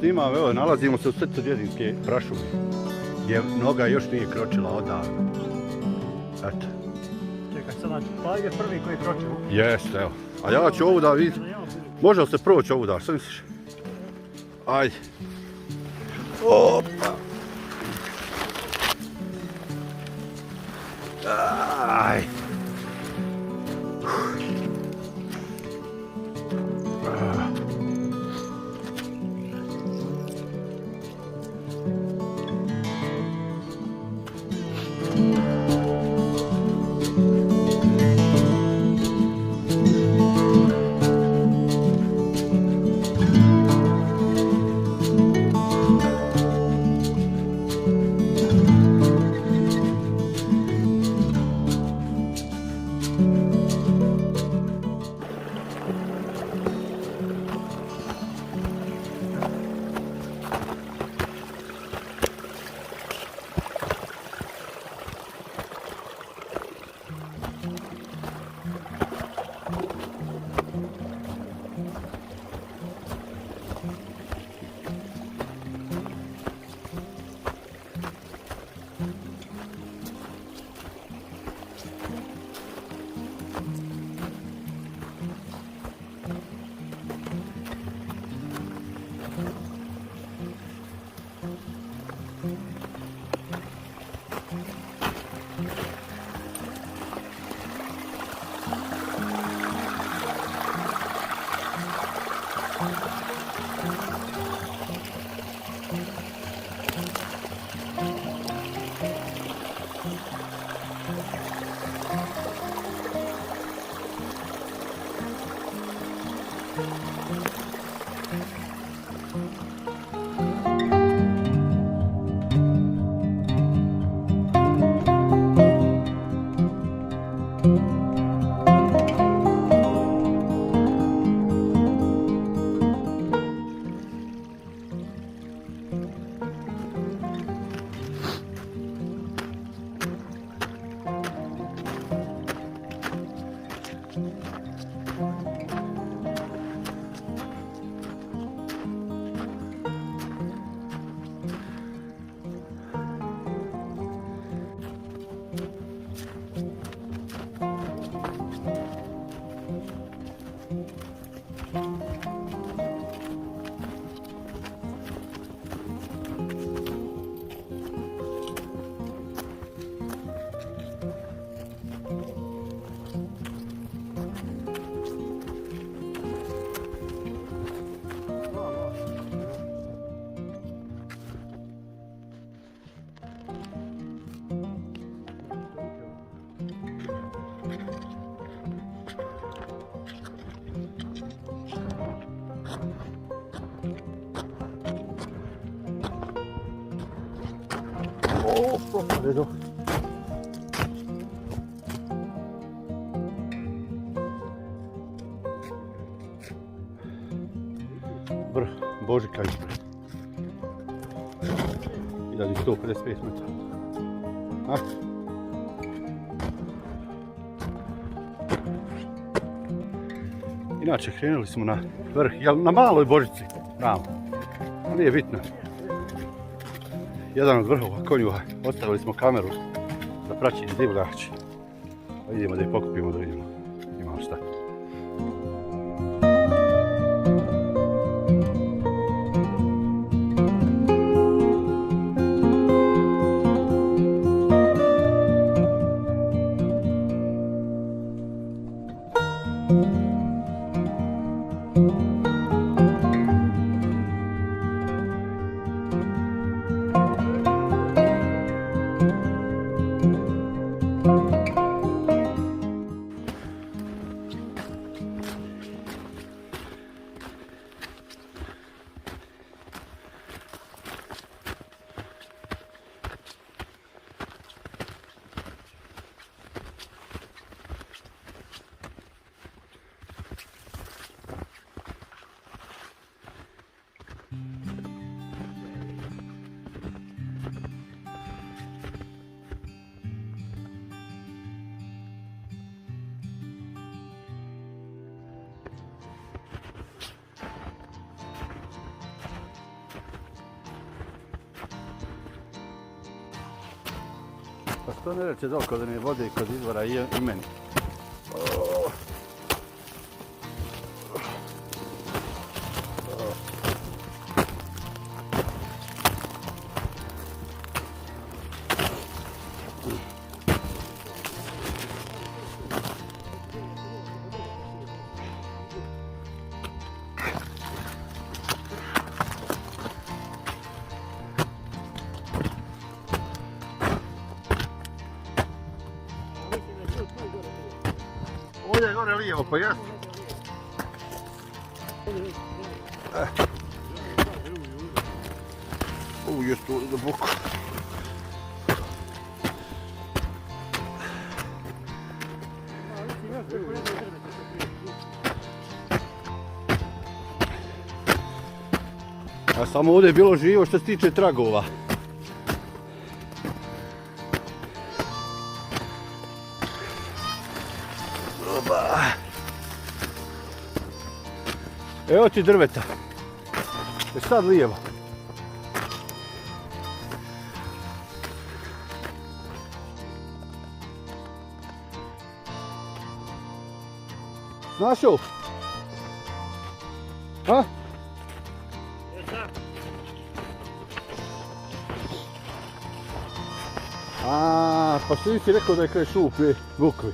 snimam, evo, nalazimo se u srcu Djedinske prašume, gdje noga još nije kročila odavno. Eto. Čekaj, sad pa je prvi koji kroči. Jeste, evo. A ja ću ovu da vidim. Može li se proći ovu da, što misliš? Ajde. Opa. Ajde. Redo. Vrh Božika ispred. 1155 metara. A? Inače, krenuli smo na vrh, na maloj Božici, ravno. Nije bitno. Jedan od vrhova konjuha, ostavili smo kameru za praćenje divljači. Pa idemo da je pokupimo, da vidimo imamo šta. Pa što ne reče dok kod ne vode kod izvora i meni. Ovdje je gore lijevo, pa jes? Jes tu duboko. A samo ovdje je bilo živo što se tiče tragova. Evo ti drveta. Je sad lijevo. Našao? Ha? A, pa što nisi rekao da je kraj šuplje bukvi?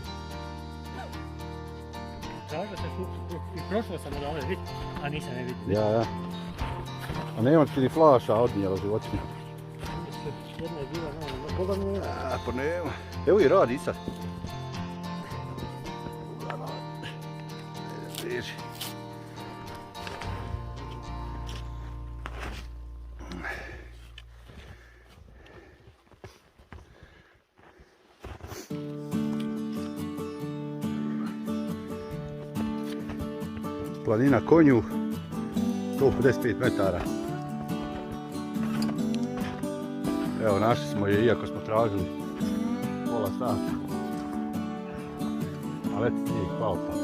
Tražio se i prošao sam od ove vidjeti, a nisam ne vidio. Ja. A nema ti ni flaša odnijela životinja. Jedna je bila, no, koga mi nema. A, pa nema. Evo i radi sad. Beži. Planina Konjuh, 155 metara. Evo, našli smo je, iako smo tražili pola sata. Ali eto ti, hvala pa.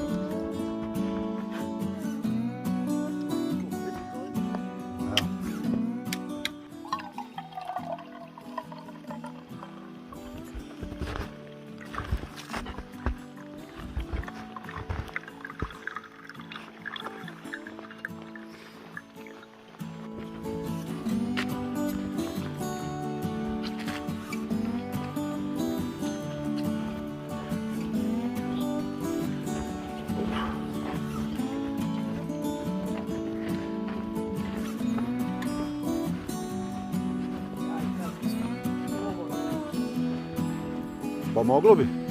Pa moglo bi.